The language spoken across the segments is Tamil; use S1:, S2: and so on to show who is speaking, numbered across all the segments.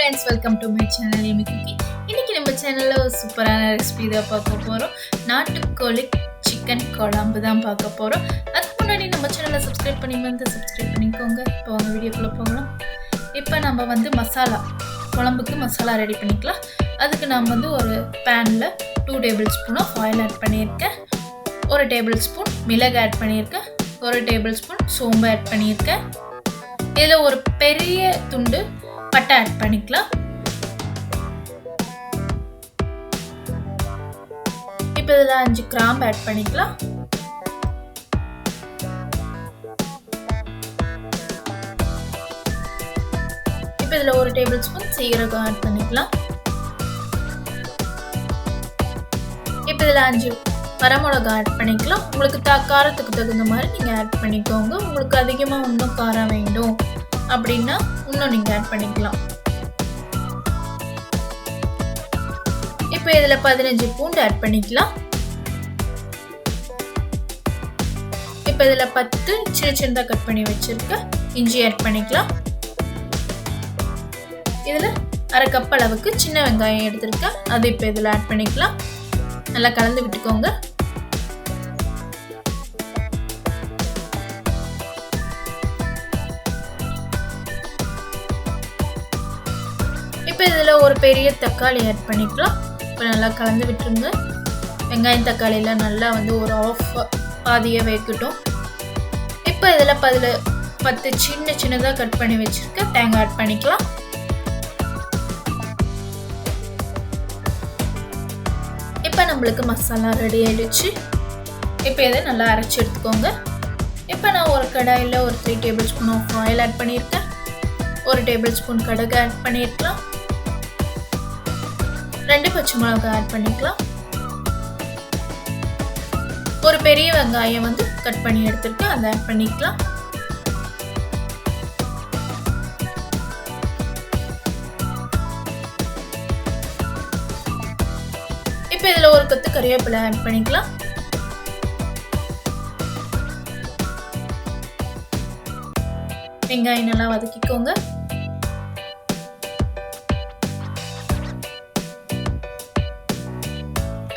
S1: friends, welcome to my channel Yummy Cooking. இன்னைக்கு நம்ம சேனல்ல ஒரு சூப்பரான ரெசிபி தான் பார்க்க போறோம். நாட்டு கோழி சிக்கன் குழம்பு தான் பார்க்க போறோம். அதுக்கு முன்னாடி நம்ம சேனலை சப்ஸ்கிரைப் பண்ணிக்கோங்க. இப்போ வாங்க வீடியோக்குள்ள போகலாம். இப்போ நம்ம வந்து குழம்புக்கு மசாலா ரெடி பண்ணிக்கலாம். அதுக்கு நான் வந்து ஒரு பேன்ல 2 டேபிள்ஸ்பூன் ஆஃப் ஆயில் ஆட் பண்ணியிருக்கேன். 1 டேபிள்ஸ்பூன் மிளகு ஆட் பண்ணியிருக்கேன். 1 டேபிள்ஸ்பூன் சோம்பு ஆட் பண்ணியிருக்கேன். இதில் ஒரு பெரிய துண்டு பட்டை ஆட் பண்ணிக்கலாம். இப்போ இதில் 5 கிராம்பு ஆட் பண்ணிக்கலாம். இப்போ இதில் 1 டேபிள் ஸ்பூன் சீரகம் ஆட் பண்ணிக்கலாம். இப்போ இதில் 5 வரமிளகா ஆட் பண்ணிக்கலாம். உங்களுக்கு காரத்துக்கு தகுந்த மாதிரி நீங்கள் ஆட் பண்ணிக்கோங்க. உங்களுக்கு அதிகமாக இன்னும் காரம் வேண்டும் அப்படின்னா இன்னும் நீங்கள் ஆட் பண்ணிக்கலாம். இப்போ இதில் 15 பூண்டு ஆட் பண்ணிக்கலாம். இப்போ இதில் 10 சின்னதாக கட் பண்ணி வச்சிருக்க இஞ்சி ஆட் பண்ணிக்கலாம். இதில் 1/2 கப் அளவுக்கு சின்ன வெங்காயம் எடுத்திருக்கேன். அது இப்போ இதில் ஆட் பண்ணிக்கலாம். நல்லா கலந்து விட்டுக்கோங்க. இப்போ இதில் ஒரு பெரிய தக்காளி ஆட் பண்ணிக்கலாம். இப்போ நல்லா கலந்து விட்டுருங்க. வெங்காயம் தக்காளியெல்லாம் நல்லா வந்து ஒரு பாதியாக வேகட்டும். இப்போ இதில் 10 சின்னதாக கட் பண்ணி வச்சுருக்க தேங்காய் ஆட் பண்ணிக்கலாம். இப்போ நம்மளுக்கு மசாலா ரெடி ஆயிடுச்சு. இப்போ இதை நல்லா அரைச்சி எடுத்துக்கோங்க. இப்போ நான் ஒரு கடாயில் ஒரு 3 tablespoon of oil add பண்ணியிருக்கேன். 1 டேபிள் ஸ்பூன் கடுகு ஆட் பண்ணியிருக்கலாம். 2 பச்சை மிளகாய் ஆட் பண்ணிக்கலாம். ஒரு பெரிய வெங்காயம் வந்து கட் பண்ணி எடுத்துருக்கேன், அதை ஆட் பண்ணிக்கலாம். இப்போ இதில் ஒரு கொத்து கறிவேப்பிலை ஆட் பண்ணிக்கலாம். வெங்காயம் நல்லா வதக்கிக்கோங்க.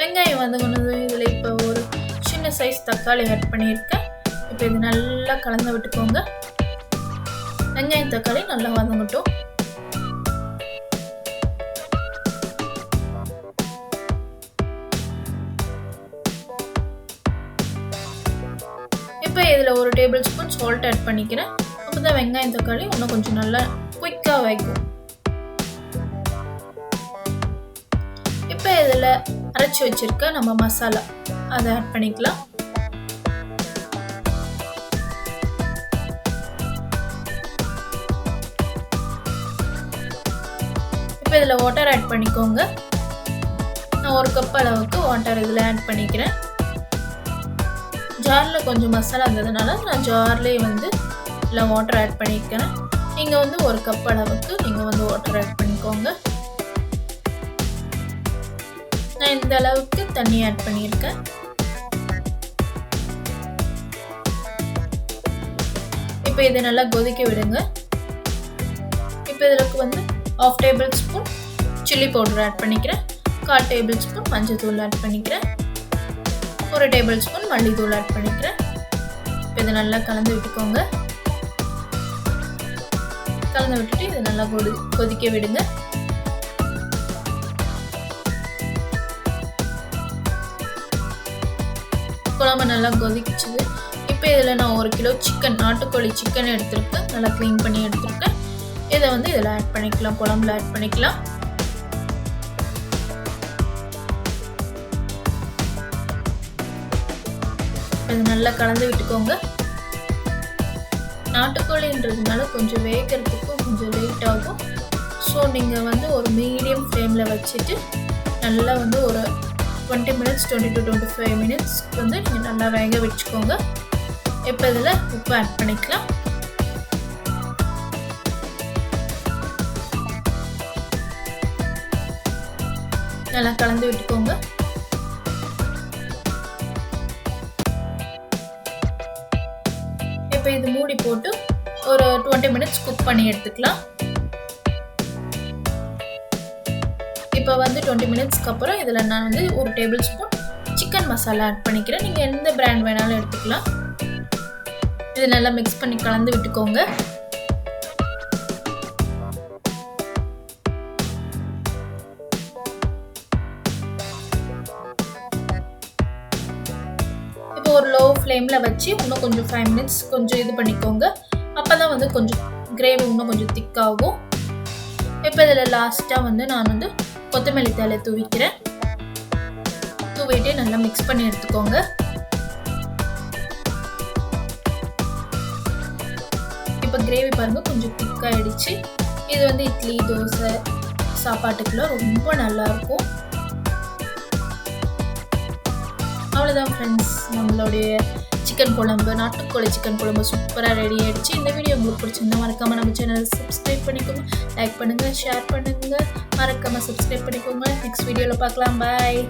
S1: வெங்காயம் வதங்கினது இதில் இப்போ ஒரு சின்ன சைஸ் தக்காளி ஆட் பண்ணியிருக்கேன். இப்போ இது நல்லா கலந்து விட்டுக்கோங்க. வெங்காயம் தக்காளி நல்லா வதங்கட்டும். இப்போ இதில் 1 டேபிள் ஸ்பூன் சால்ட் ஆட் பண்ணிக்கிறேன். அப்போ தான் வெங்காயம் தக்காளி இன்னும் கொஞ்சம் நல்லா குயிக்காக வைக்கும். இப்போ இதில் அரைச்சி வச்சிருக்க நம்ம மசாலா அதை ஆட் பண்ணிக்கலாம். இப்போ இதில் வாட்டர் ஆட் பண்ணிக்கோங்க. நான் 1 கப் அளவுக்கு வாட்டர் இதில் ஆட் பண்ணிக்கிறேன். ஜாரில் கொஞ்சம் மசாலா இருந்ததுனால நான் ஜார்லேயே வந்து இல்லை வாட்டர் ஆட் பண்ணிக்கிறேன். நீங்கள் வந்து 1 கப் அளவுக்கு நீங்கள் வந்து வாட்டர் ஆட் பண்ணிக்கோங்க. நான் இந்த அளவுக்கு தண்ணி ஆட் பண்ணியிருக்கேன். இப்போ இதை நல்லா கொதிக்க விடுங்க. இப்போ இதற்கு வந்து 1/2 tablespoon chilli powder add பண்ணிக்கிறேன். 1/4 டேபிள் ஸ்பூன் மஞ்சள் ஆட் பண்ணிக்கிறேன். 1 டேபிள் ஸ்பூன் மல்லித்தூள் ஆட் பண்ணிக்கிறேன். இப்போ இதை நல்லா கலந்து விட்டுக்கோங்க. கலந்து விட்டுட்டு இதை நல்லா கொதிக்க விடுங்க. குழம்பு நல்லா கொதிச்சுது. இப்போ இதில் நான் 1 கிலோ நாட்டுக்கோழி சிக்கன் எடுத்துருக்கேன். நல்லா க்ளீன் பண்ணி எடுத்துருக்கேன். இதை வந்து இதில் ஆட் பண்ணிக்கலாம். குழம்புல ஆட் பண்ணிக்கலாம். இது நல்லா கலந்து விட்டுக்கோங்க. நாட்டுக்கோழின்றதுனால கொஞ்சம் வேகிறதுக்கும் கொஞ்சம் லேட் ஆகும். ஸோ நீங்கள் வந்து ஒரு மீடியம் ஃப்ளேமில் வச்சுட்டு நல்லா வந்து ஒரு 20 மினிட்ஸ் 20 to 25 மினிட்ஸ் வந்து நீங்கள் நல்லா வேக வச்சுக்கோங்க. இப்போ இதில் உப்பு ஆட் பண்ணிக்கலாம். நல்லா கலந்து விட்டுக்கோங்க. இப்போ இது மூடி போட்டு ஒரு 20 மினிட்ஸ் குக் பண்ணி எடுத்துக்கலாம். இப்போ வந்து 20 மினிட்ஸ்க்கு அப்புறம் இதில் நான் வந்து ஒரு tablespoon chicken masala add பண்ணிக்கிறேன். நீங்கள் எந்த பிராண்ட் வேணாலும் எடுத்துக்கலாம். இது நல்லா மிக்ஸ் பண்ணி கலந்து விட்டுக்கோங்க. இப்போ ஒரு லோ ஃப்ளேமில் வச்சு இன்னும் கொஞ்சம் 5 மினிட்ஸ் கொஞ்சம் இது பண்ணிக்கோங்க. அப்போ தான் வந்து கொஞ்சம் கிரேவி இன்னும் கொஞ்சம் திக்காகும். இப்போ இதில் லாஸ்ட்டாக வந்து நான் வந்து கொத்தமல்லி தழை தூவிக்கிறேன். தூவிட்டு நல்லா மிக்ஸ் பண்ணி எடுத்துக்கோங்க. இப்போ கிரேவி பாருங்கள் கொஞ்சம் திக்காகிடுச்சு. இது வந்து இட்லி தோசை சாப்பாட்டுக்குள்ள ரொம்ப நல்லாயிருக்கும். அவ்வளோதான் ஃப்ரெண்ட்ஸ், நம்மளுடைய சிக்கன் குழம்பு, நாட்டுக்கோழி சிக்கன் குழம்பு சூப்பராக ரெடி ஆகிடுச்சு. இந்த வீடியோ உங்களுக்கு பிடிச்சிருந்தா மறக்காமல் நம்ம சேனலை சப்ஸ்கிரைப் பண்ணிக்கோங்க, லைக் பண்ணுங்கள், ஷேர் பண்ணுங்கள், மறக்காமல் சப்ஸ்கிரைப் பண்ணிக்கோங்க. நெக்ஸ்ட் வீடியோவில் பார்க்கலாம். பாய்.